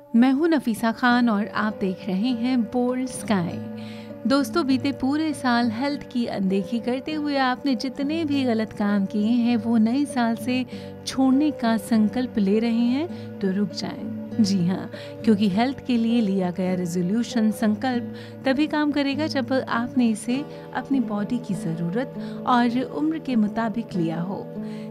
मैं हूं नफीसा खान और आप देख रहे हैं बोल्ड स्काई। दोस्तों, बीते पूरे साल हेल्थ की अनदेखी करते हुए आपने जितने भी गलत काम किए हैं वो नए साल से छोड़ने का संकल्प ले रहे हैं तो रुक जाएं। जी हाँ, क्योंकि हेल्थ के लिए लिया गया रेजोल्यूशन संकल्प तभी काम करेगा जब आपने इसे अपनी बॉडी की ज़रूरत और उम्र के मुताबिक लिया हो।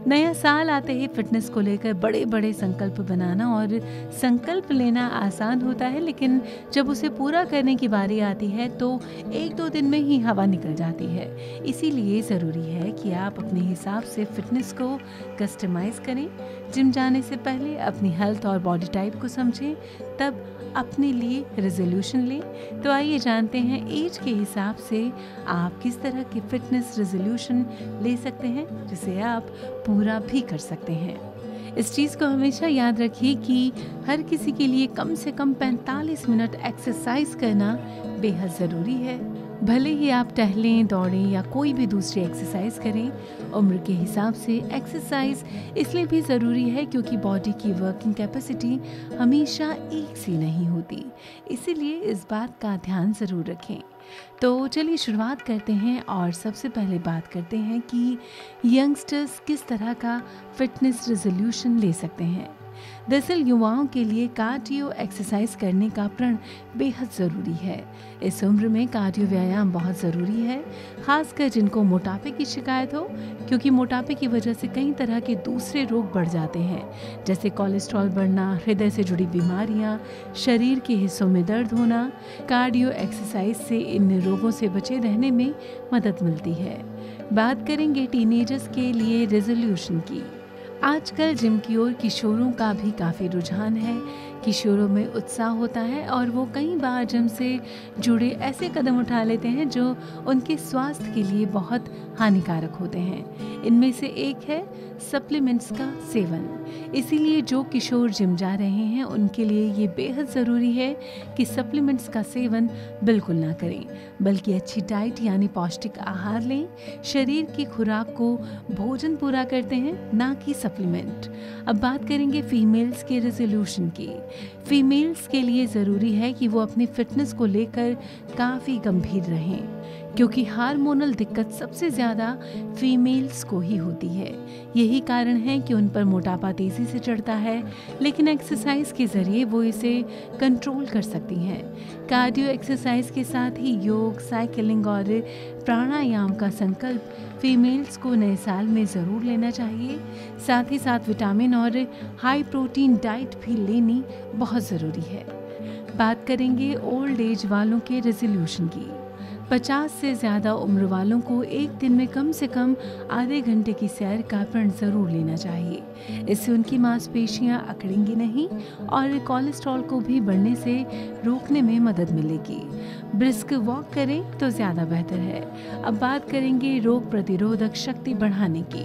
नया साल आते ही फिटनेस को लेकर बड़े बड़े संकल्प बनाना और संकल्प लेना आसान होता है, लेकिन जब उसे पूरा करने की बारी आती है तो 1-2 दिन में ही हवा निकल जाती है। इसीलिए ज़रूरी है कि आप अपने हिसाब से फिटनेस को कस्टमाइज़ करें। जिम जाने से पहले अपनी हेल्थ और बॉडी टाइप को समझें, तब अपने लिए रेजोल्यूशन लें। तो आइए जानते हैं एज के हिसाब से आप किस तरह की फिटनेस रेजोल्यूशन ले सकते हैं जिसे आप पूरा भी कर सकते हैं। इस चीज़ को हमेशा याद रखिए कि हर किसी के लिए कम से कम 45 मिनट एक्सरसाइज करना बेहद ज़रूरी है। भले ही आप टहलें, दौड़ें या कोई भी दूसरी एक्सरसाइज करें, उम्र के हिसाब से एक्सरसाइज इसलिए भी ज़रूरी है क्योंकि बॉडी की वर्किंग कैपेसिटी हमेशा एक सी नहीं होती। इसीलिए इस बात का ध्यान ज़रूर रखें। तो चलिए शुरुआत करते हैं और सबसे पहले बात करते हैं कि यंगस्टर्स किस तरह का फिटनेस रेजोल्यूशन ले सकते हैं। दरअसल युवाओं के लिए कार्डियो एक्सरसाइज करने का प्रण बेहद ज़रूरी है। इस उम्र में कार्डियो व्यायाम बहुत ज़रूरी है, खासकर जिनको मोटापे की शिकायत हो, क्योंकि मोटापे की वजह से कई तरह के दूसरे रोग बढ़ जाते हैं, जैसे कोलेस्ट्रॉल बढ़ना, हृदय से जुड़ी बीमारियां, शरीर के हिस्सों में दर्द होना। कार्डियो एक्सरसाइज से इन रोगों से बचे रहने में मदद मिलती है। बात करेंगे टीनेजर्स के लिए रेजोल्यूशन की। आजकल जिम की ओर किशोरों का भी काफ़ी रुझान है। किशोरों में उत्साह होता है और वो कई बार जिम से जुड़े ऐसे कदम उठा लेते हैं जो उनके स्वास्थ्य के लिए बहुत हानिकारक होते हैं। इनमें से एक है सप्लीमेंट्स का सेवन। इसीलिए जो किशोर जिम जा रहे हैं उनके लिए ये बेहद ज़रूरी है कि सप्लीमेंट्स का सेवन बिल्कुल ना करें, बल्कि अच्छी डाइट यानी पौष्टिक आहार लें। शरीर की खुराक को भोजन पूरा करते हैं, ना कि सप्लीमेंट। अब बात करेंगे फीमेल्स के रेजोल्यूशन की। फीमेल्स के लिए ज़रूरी है कि वो अपनी फिटनेस को लेकर काफ़ी गंभीर रहें, क्योंकि हार्मोनल दिक्कत सबसे ज़्यादा फीमेल्स को ही होती है। यही कारण है कि उन पर मोटापा तेज़ी से चढ़ता है, लेकिन एक्सरसाइज के ज़रिए वो इसे कंट्रोल कर सकती हैं। कार्डियो एक्सरसाइज के साथ ही योग, साइकिलिंग और प्राणायाम का संकल्प फीमेल्स को नए साल में ज़रूर लेना चाहिए। साथ ही साथ विटामिन और हाई प्रोटीन डाइट भी लेनी बहुत ज़रूरी है। बात करेंगे ओल्ड एज वालों के रेजोल्यूशन की। 50 से ज़्यादा उम्र वालों को एक दिन में कम से कम आधे घंटे की सैर का प्रण ज़रूर लेना चाहिए। इससे उनकी मांसपेशियां अकड़ेंगी नहीं और कोलेस्ट्रॉल को भी बढ़ने से रोकने में मदद मिलेगी। ब्रिस्क वॉक करें तो ज़्यादा बेहतर है। अब बात करेंगे रोग प्रतिरोधक शक्ति बढ़ाने की।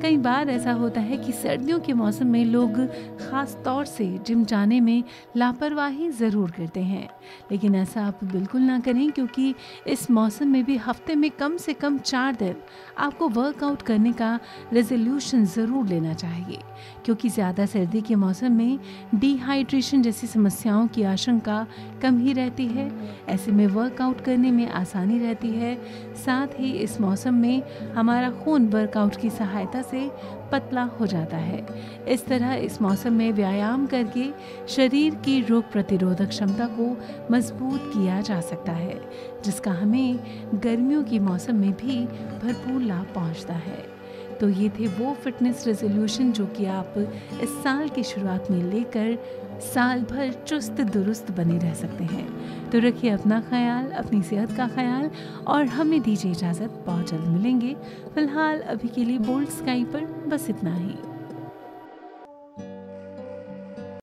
कई बार ऐसा होता है कि सर्दियों के मौसम में लोग ख़ास तौर से जिम जाने में लापरवाही ज़रूर करते हैं, लेकिन ऐसा आप बिल्कुल ना करें, क्योंकि इस मौसम में भी हफ्ते में कम से कम 4 दिन आपको वर्कआउट करने का रेजोल्यूशन ज़रूर लेना चाहिए, क्योंकि ज़्यादा सर्दी के मौसम में डिहाइड्रेशन जैसी समस्याओं की आशंका कम ही रहती है। ऐसे में वर्कआउट करने में आसानी रहती है। साथ ही इस मौसम में हमारा खून वर्कआउट की सहायता से पतला हो जाता है। इस तरह इस मौसम में व्यायाम करके शरीर की रोग प्रतिरोधक क्षमता को मजबूत किया जा सकता है, जिसका हमें गर्मियों के मौसम में भी भरपूर लाभ पहुंचता है। तो ये थे वो फिटनेस रेजोल्यूशन जो कि आप इस साल की शुरुआत में लेकर साल भर चुस्त दुरुस्त बने रह सकते हैं। तो रखिए अपना ख्याल, अपनी सेहत का ख्याल, और हमें दीजिए इजाज़त। बहुत जल्द मिलेंगे। फिलहाल अभी के लिए बोल्ड स्काई पर बस इतना ही।